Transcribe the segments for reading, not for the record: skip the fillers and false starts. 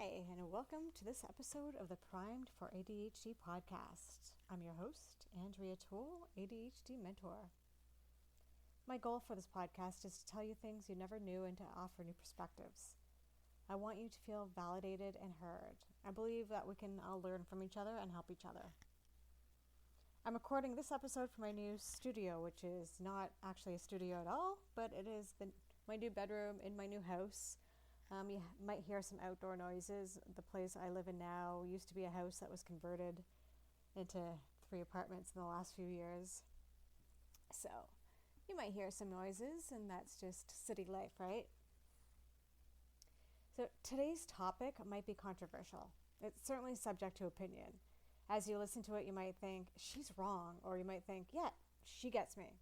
Hi, and welcome to this episode of the Primed for ADHD podcast. I'm your host, Andrea Toole, ADHD mentor. My goal for this podcast is to tell you things you never knew and to offer new perspectives. I want you to feel validated and heard. I believe that we can all learn from each other and help each other. I'm recording this episode from my new studio, which is not actually a studio at all, but it is my new bedroom in my new house. You might hear some outdoor noises. The place I live in now used to be a house that was converted into 3 apartments in the last few years. So you might hear some noises, and that's just city life, right? So today's topic might be controversial. It's certainly subject to opinion. As you listen to it, you might think, she's wrong, or you might think, yeah, she gets me.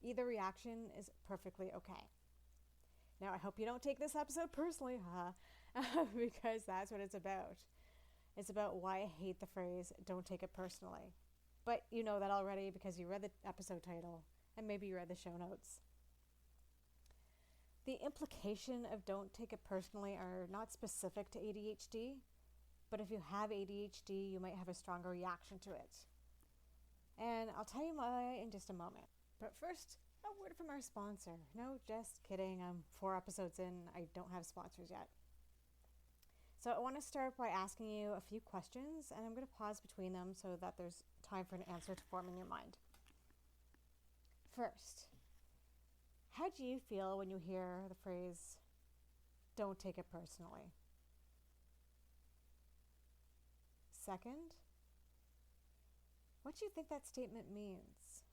Either reaction is perfectly okay. Now, I hope you don't take this episode personally, because that's what it's about. It's about why I hate the phrase, don't take it personally. But you know that already because you read the episode title and maybe you read the show notes. The implication of don't take it personally are not specific to ADHD, but if you have ADHD, you might have a stronger reaction to it. And I'll tell you why in just a moment. But first, a word from our sponsor. No, just kidding. I'm 4 episodes in. I don't have sponsors yet. So I want to start by asking you a few questions, and I'm going to pause between them so that there's time for an answer to form in your mind. First, how do you feel when you hear the phrase, don't take it personally? Second, what do you think that statement means?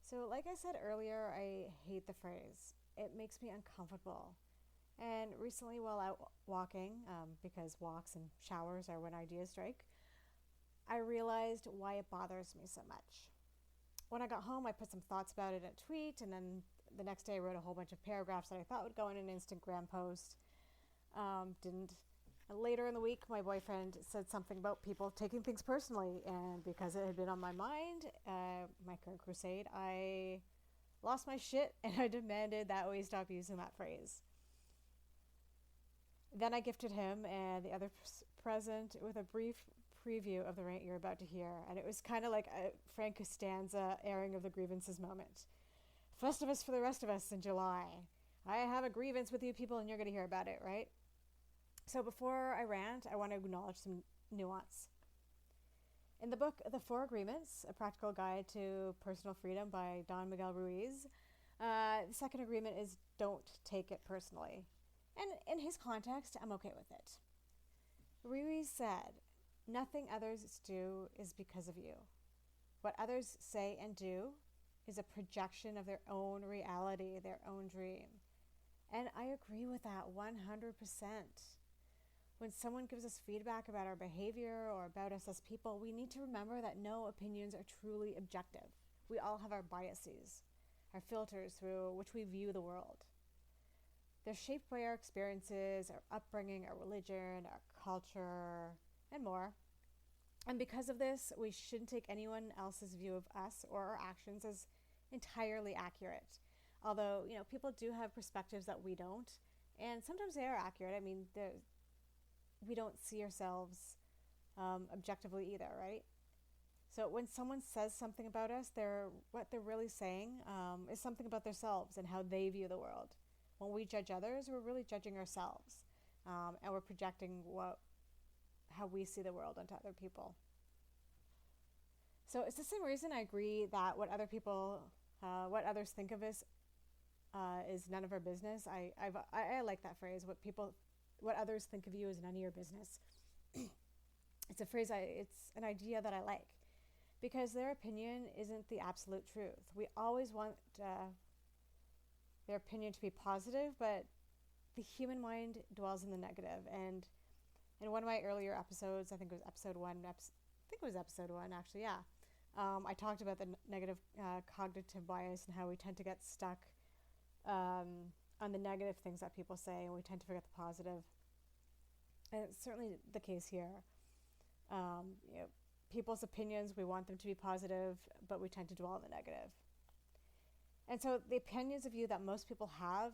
So like I said earlier, I hate the phrase. It makes me uncomfortable. And recently while out walking, because walks and showers are when ideas strike, I realized why it bothers me so much. When I got home, I put some thoughts about it in a tweet, and then the next day I wrote a whole bunch of paragraphs that I thought would go in an Instagram post. Didn't. And later in the week, my boyfriend said something about people taking things personally, and because it had been on my mind, my current crusade, I lost my shit and I demanded that we stop using that phrase. Then I gifted him and the other present with a brief preview of the rant you're about to hear, and it was kind of like a Frank Costanza airing of the grievances moment. Festivus for the rest of us in July. I have a grievance with you people and you're going to hear about it, right? So before I rant, I want to acknowledge some nuance. In the book, The 4 Agreements, A Practical Guide to Personal Freedom by Don Miguel Ruiz, the second agreement is don't take it personally. And in his context, I'm okay with it. Ruiz said, nothing others do is because of you. What others say and do is a projection of their own reality, their own dream. And I agree with that 100%. When someone gives us feedback about our behavior or about us as people, we need to remember that no opinions are truly objective. We all have our biases, our filters through which we view the world. They're shaped by our experiences, our upbringing, our religion, our culture, and more. And because of this, we shouldn't take anyone else's view of us or our actions as entirely accurate. Although, people do have perspectives that we don't, and sometimes they are accurate. I mean, we don't see ourselves objectively either, right? So when someone says something about us, what they're really saying is something about themselves and how they view the world. When we judge others, we're really judging ourselves, and we're projecting how we see the world onto other people. So it's the same reason I agree that what others think of us is none of our business. I like that phrase. What others think of you is none of your business. It's a phrase, it's an idea that I like because their opinion isn't the absolute truth. We always want their opinion to be positive, but the human mind dwells in the negative. And in one of my earlier episodes, I think it was episode 1 actually, yeah. I talked about the negative cognitive bias and how we tend to get stuck on the negative things that people say, and we tend to forget the positive. And it's certainly the case here. People's opinions, we want them to be positive, but we tend to dwell on the negative. And so the opinions of you that most people have,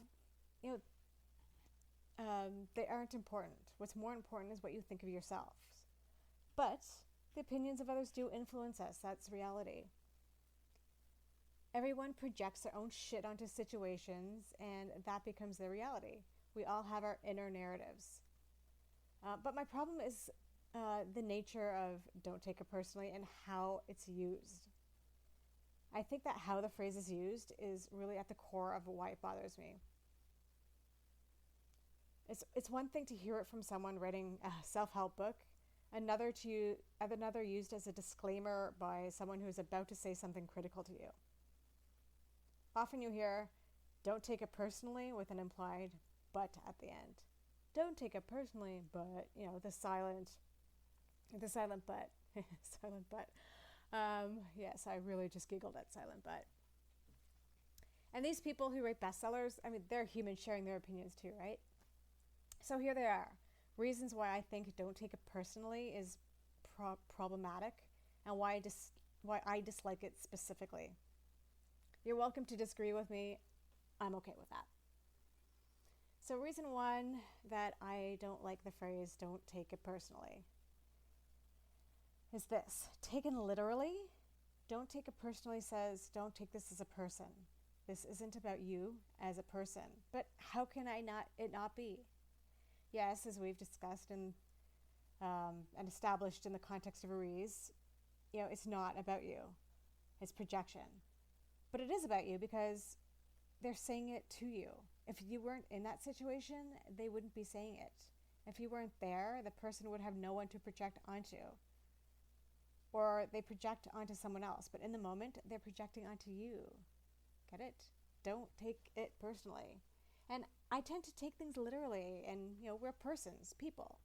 They aren't important. What's more important is what you think of yourselves. But the opinions of others do influence us. That's reality. Everyone projects their own shit onto situations, and that becomes their reality. We all have our inner narratives. But my problem is the nature of don't take it personally and how it's used. I think that how the phrase is used is really at the core of why it bothers me. It's one thing to hear it from someone writing a self-help book, another used as a disclaimer by someone who is about to say something critical to you. Often you hear, don't take it personally with an implied but at the end. Don't take it personally, but, the silent but. Silent but. Yes, I really just giggled at silent but. And these people who write bestsellers, they're humans sharing their opinions too, right? So here they are. Reasons why I think don't take it personally is problematic, and why I dislike it specifically. You're welcome to disagree with me. I'm okay with that. So reason one that I don't like the phrase don't take it personally is this. Taken literally, don't take it personally says don't take this as a person. This isn't about you as a person. But how can it not be? Yes, as we've discussed and established in the context of Aries, it's not about you. It's projection. But it is about you because they're saying it to you. If you weren't in that situation, they wouldn't be saying it. If you weren't there, the person would have no one to project onto. Or they project onto someone else. But in the moment, they're projecting onto you. Get it? Don't take it personally. And I tend to take things literally, and we're persons, people.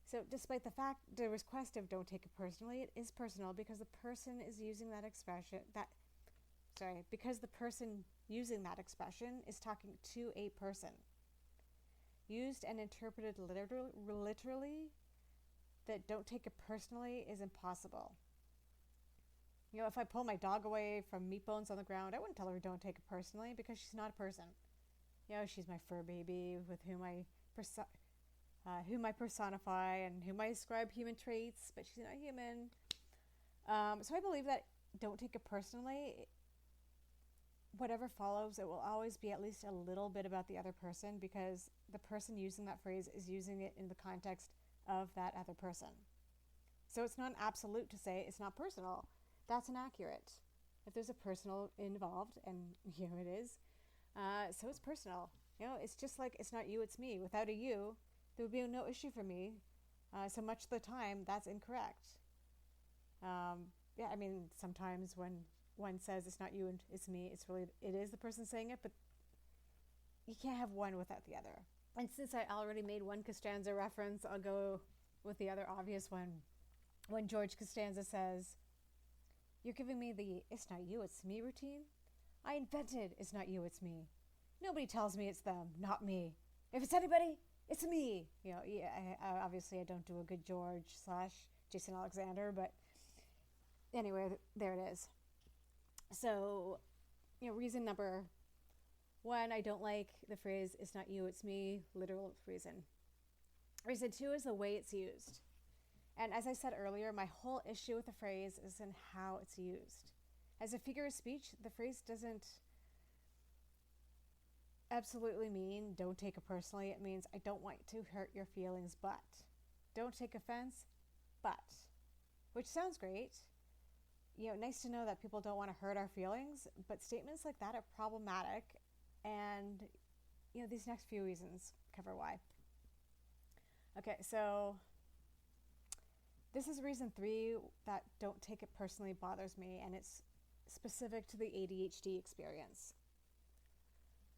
So despite the request of don't take it personally, it is personal because the person is using that expression, because the person using that expression is talking to a person. Used and interpreted literally, that don't take it personally is impossible. If I pull my dog away from meat bones on the ground, I wouldn't tell her don't take it personally because she's not a person. She's my fur baby with whom I personify and whom I ascribe human traits, but she's not human. So I believe that don't take it personally. Whatever follows, it will always be at least a little bit about the other person because the person using that phrase is using it in the context of that other person. So it's not an absolute to say it's not personal. That's inaccurate. If there's a personal involved, and it is, so it's personal. It's just like it's not you, it's me. Without a you, there would be no issue for me. So much of the time, that's incorrect. Sometimes when one says it's not you and it's me, it is the person saying it, but you can't have one without the other. And since I already made one Costanza reference, I'll go with the other obvious one. When George Costanza says, "You're giving me the it's not you, it's me routine? I invented it's not you, it's me. Nobody tells me it's them, not me. If it's anybody, it's me." Obviously I don't do a good George / Jason Alexander, but anyway, there it is. So, reason number one, I don't like the phrase it's not you, it's me, literal reason. Reason two is the way it's used. And as I said earlier, my whole issue with the phrase is in how it's used. As a figure of speech, the phrase doesn't absolutely mean don't take it personally. It means I don't want to hurt your feelings, but. Don't take offense, but. Which sounds great. Nice to know that people don't want to hurt our feelings, but statements like that are problematic, and these next few reasons cover why. Okay, so this is reason 3 that don't take it personally bothers me, and it's specific to the ADHD experience.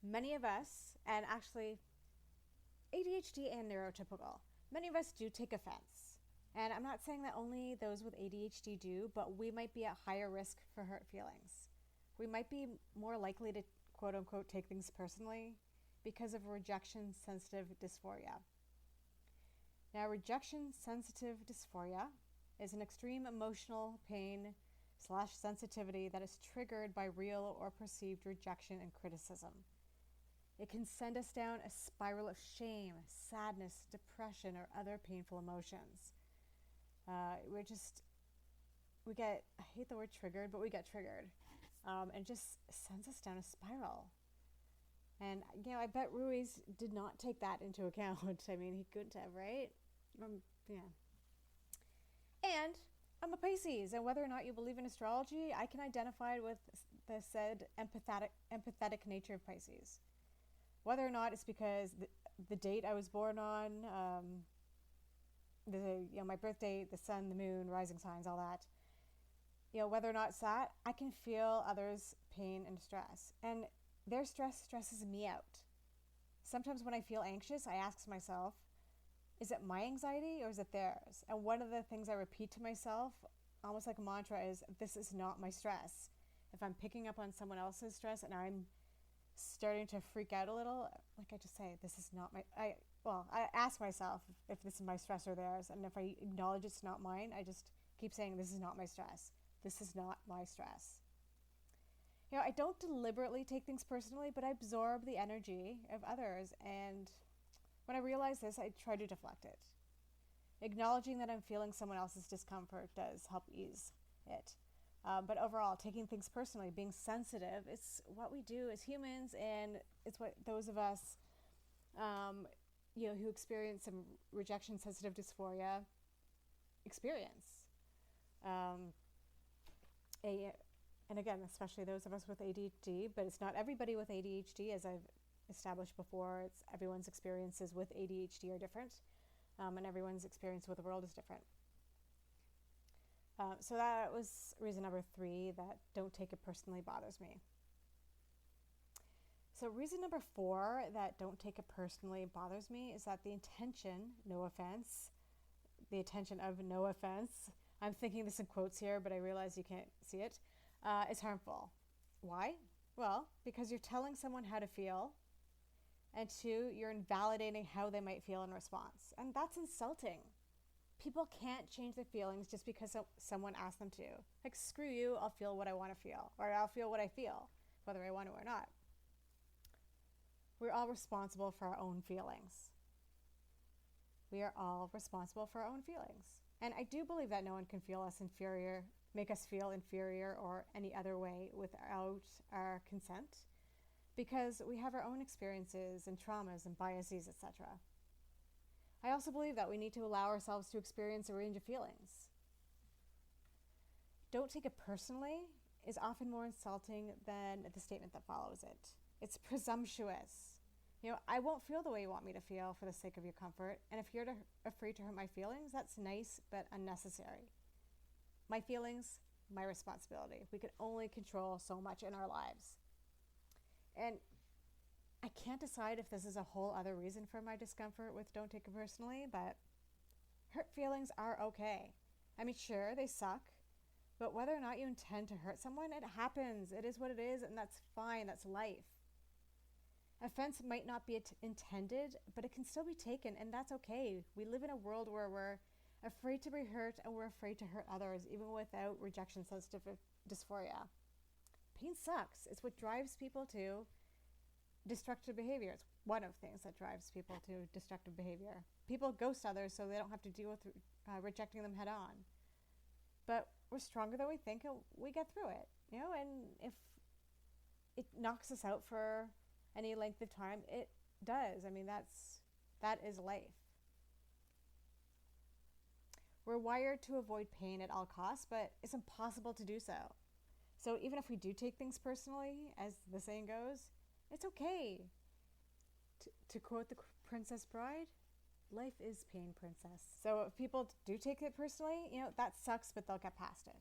Many of us, and actually ADHD and neurotypical, many of us do take offense. And I'm not saying that only those with ADHD do, but we might be at higher risk for hurt feelings. We might be more likely to, quote unquote, take things personally because of rejection-sensitive dysphoria. Now, rejection-sensitive dysphoria is an extreme emotional pain / sensitivity that is triggered by real or perceived rejection and criticism. It can send us down a spiral of shame, sadness, depression, or other painful emotions. We get, I hate the word triggered, but we get triggered. And just sends us down a spiral. And, I bet Ruiz did not take that into account. I mean, he couldn't have, right? Yeah. And I'm a Pisces, and whether or not you believe in astrology, I can identify with the said empathetic nature of Pisces. Whether or not it's because the date I was born on, my birth date, the sun, the moon, rising signs, all that. Whether or not it's that, I can feel others' pain and stress. And their stress stresses me out. Sometimes when I feel anxious, I ask myself, is it my anxiety or is it theirs? And one of the things I repeat to myself, almost like a mantra, is this is not my stress. If I'm picking up on someone else's stress and I'm starting to freak out a little, like I just say, this is not my, I ask myself if this is my stress or theirs. And if I acknowledge it's not mine, I just keep saying, this is not my stress. This is not my stress. I don't deliberately take things personally, but I absorb the energy of others. And when I realize this, I try to deflect it. Acknowledging that I'm feeling someone else's discomfort does help ease it. But overall, taking things personally, being sensitive, it's what we do as humans, and it's what those of us, who experience some rejection-sensitive dysphoria experience. And again, especially those of us with ADHD, but it's not everybody with ADHD, as I've established before. It's everyone's experiences with ADHD are different, and everyone's experience with the world is different. So that was reason number 3, that don't take it personally bothers me. So reason number 4 that don't take it personally bothers me is that the intention, no offense, I'm thinking this in quotes here, but I realize you can't see it, is harmful. Why? Well, because you're telling someone how to feel, and 2, you're invalidating how they might feel in response. And that's insulting. People can't change their feelings just because someone asked them to. Like, screw you, I'll feel what I want to feel, or I'll feel what I feel, whether I want to or not. We're all responsible for our own feelings. We are all responsible for our own feelings. And I do believe that no one can feel us inferior, make us feel inferior or any other way without our consent, because we have our own experiences and traumas and biases, etc. I also believe that we need to allow ourselves to experience a range of feelings. Don't take it personally is often more insulting than the statement that follows it. It's presumptuous. I won't feel the way you want me to feel for the sake of your comfort, and if you're afraid to hurt my feelings, that's nice but unnecessary. My feelings, my responsibility. We can only control so much in our lives. And I can't decide if this is a whole other reason for my discomfort with don't take it personally, but hurt feelings are okay. I mean, sure, they suck, but whether or not you intend to hurt someone, it happens. It is what it is, and that's fine. That's life. Offense might not be intended, but it can still be taken, and that's okay. We live in a world where we're afraid to be hurt, and we're afraid to hurt others, even without rejection-sensitive dysphoria. Pain sucks. It's what drives people to destructive behavior. It's one of the things that drives people to destructive behavior. People ghost others so they don't have to deal with rejecting them head on. But we're stronger than we think, and we get through it. And if it knocks us out for any length of time, it does. I mean, that is life. We're wired to avoid pain at all costs, but it's impossible to do so. So even if we do take things personally, as the saying goes, it's okay. To quote the Princess Bride, life is pain, princess. So if people do take it personally, that sucks, but they'll get past it.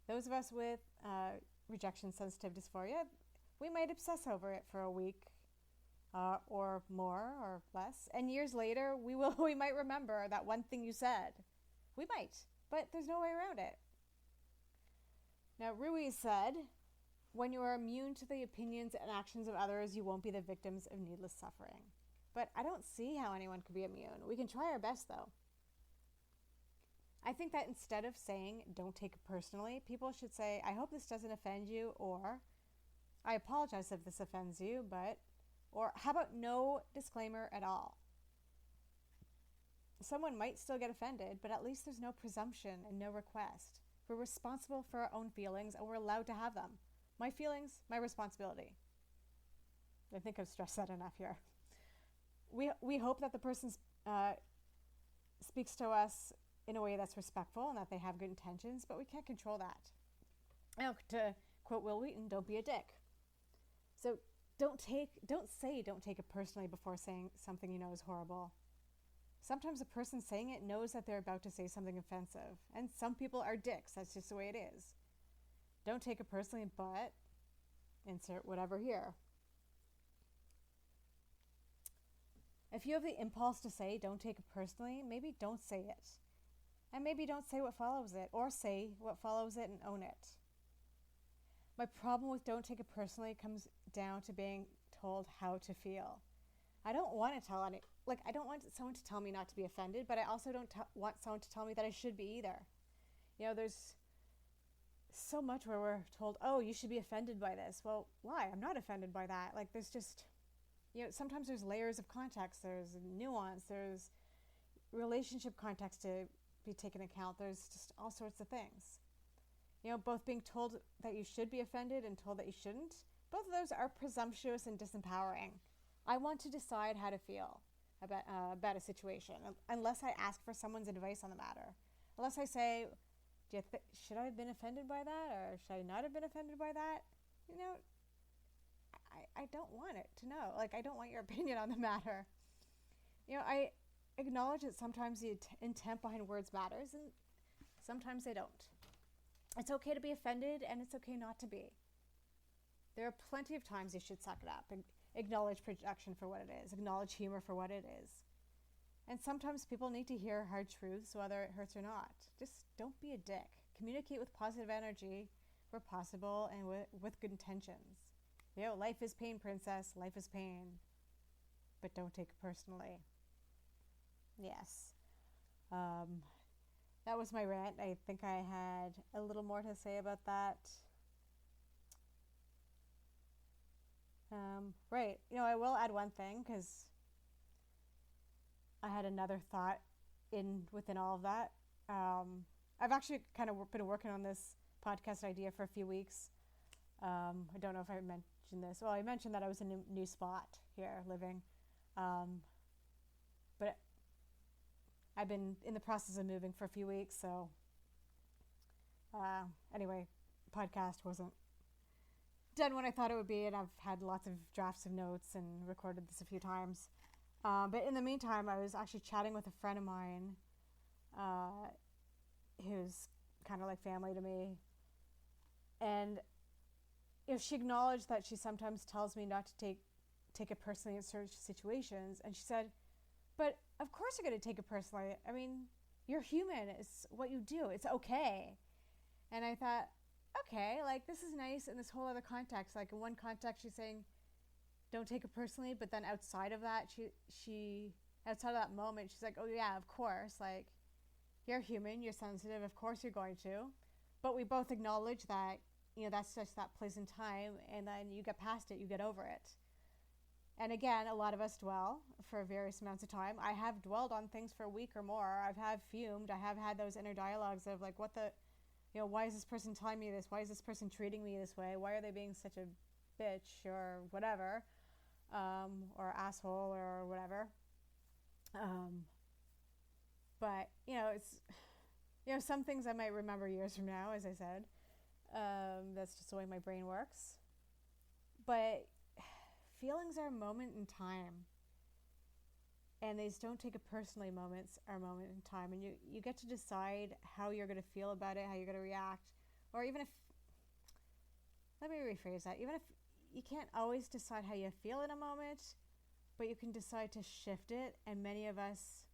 Those of us with rejection-sensitive dysphoria, we might obsess over it for a week or more or less. And years later, we might remember that one thing you said. We might, but there's no way around it. Now, Ruiz said, when you are immune to the opinions and actions of others, you won't be the victims of needless suffering. But I don't see how anyone could be immune. We can try our best, though. I think that instead of saying, don't take it personally, people should say, I hope this doesn't offend you, or I apologize if this offends you, but Or how about no disclaimer at all? Someone might still get offended, but at least there's no presumption and no request. We're responsible for our own feelings, and we're allowed to have them. My feelings, my responsibility. I think I've stressed that enough here. We hope that the person speaks to us in a way that's respectful and that they have good intentions, but we can't control that. Now, to quote Will Wheaton, don't be a dick. So don't take it personally before saying something you know is horrible. Sometimes the person saying it knows that they're about to say something offensive, and some people are dicks. That's just the way it is. Don't take it personally, but insert whatever here. If you have the impulse to say don't take it personally, maybe don't say it. And maybe don't say what follows it, or say what follows it and own it. My problem with don't take it personally comes down to being told how to feel. I don't want to I don't want someone to tell me not to be offended, but I also don't want someone to tell me that I should be either. You know, there's so much where we're told, oh, you should be offended by this. Well, why? I'm not offended by that. Like, there's just, sometimes there's layers of context. There's nuance. There's relationship context to be taken into account. There's just all sorts of things. Both being told that you should be offended and told that you shouldn't, both of those are presumptuous and disempowering. I want to decide how to feel about a situation, unless I ask for someone's advice on the matter. Unless I say, should I have been offended by that, or should I not have been offended by that? I don't want it to know. Like, I don't want your opinion on the matter. I acknowledge that sometimes the intent behind words matters, and sometimes they don't. It's okay to be offended, and it's okay not to be. There are plenty of times you should suck it up and acknowledge projection for what it is, acknowledge humor for what it is. And sometimes people need to hear hard truths, whether it hurts or not. Just don't be a dick. Communicate with positive energy where possible and with good intentions. Life is pain, princess. Life is pain. But don't take it personally. Yes. That was my rant. I think I had a little more to say about that. Right. I will add one thing, because I had another thought within all of that. I've actually kind of been working on this podcast idea for a few weeks. I don't know if I mentioned this. Well, I mentioned that I was in a new spot here living. But I've been in the process of moving for a few weeks, so anyway, podcast wasn't done when I thought it would be, and I've had lots of drafts of notes and recorded this a few times. But in the meantime, I was actually chatting with a friend of mine who's kind of like family to me. And she acknowledged that she sometimes tells me not to take it personally in certain situations. And she said, but of course you're going to take it personally. I mean, you're human. It's what you do. It's okay. And I thought, okay, like, this is nice in this whole other context. Like, in one context, she's saying, don't take it personally. But then outside of that, outside of that moment, she's like, oh, yeah, of course. Like, you're human. You're sensitive. Of course you're going to. But we both acknowledge that, that's just that place in time. And then you get past it. You get over it. And again, a lot of us dwell for various amounts of time. I have dwelled on things for a week or more. I've fumed. I have had those inner dialogues of like, why is this person telling me this? Why is this person treating me this way? Why are they being such a bitch or whatever, or asshole or whatever? But, it's, some things I might remember years from now, as I said. That's just the way my brain works. But feelings are a moment in time. And these don't take it personally moments are a moment in time. And you get to decide how you're going to feel about it, how you're going to react. Or even if, let me rephrase that. Even if you can't always decide how you feel in a moment, but you can decide to shift it. And many of us,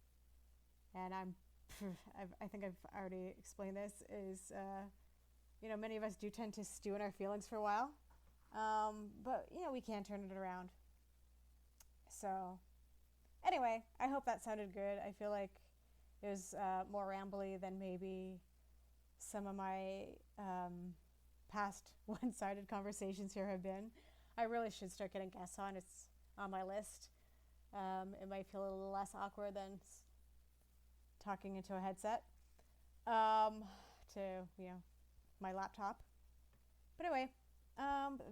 and I think I've already explained this, is, many of us do tend to stew in our feelings for a while. But, we can turn it around. So, anyway, I hope that sounded good. I feel like it was more rambly than maybe some of my past one-sided conversations here have been. I really should start getting guests on. on my list. It might feel a little less awkward than talking into a headset to, my laptop. But anyway,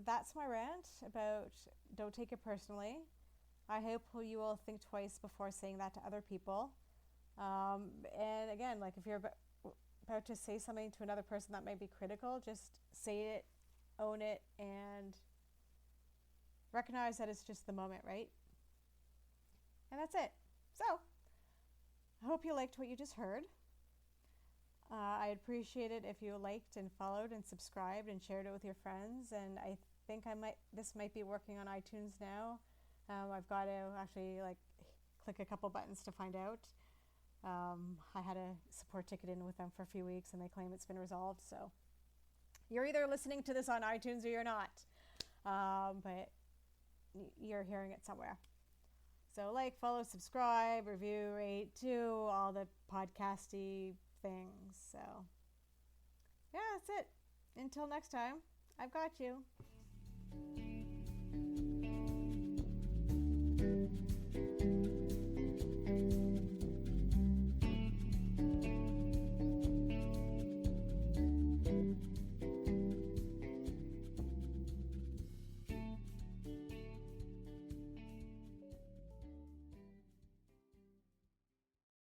that's my rant about don't take it personally. I hope you will think twice before saying that to other people. And again, like if you're about to say something to another person that might be critical, just say it, own it, and recognize that it's just the moment, right? And that's it. So, I hope you liked what you just heard. I'd appreciate it if you liked and followed and subscribed and shared it with your friends. And I think this might be working on iTunes now. I've got to actually click a couple buttons to find out. I had a support ticket in with them for a few weeks and they claim it's been resolved. So you're either listening to this on iTunes or you're not. But you're hearing it somewhere. So follow, subscribe, review, rate, do all the podcasty things. So yeah, that's it. Until next time, I've got you.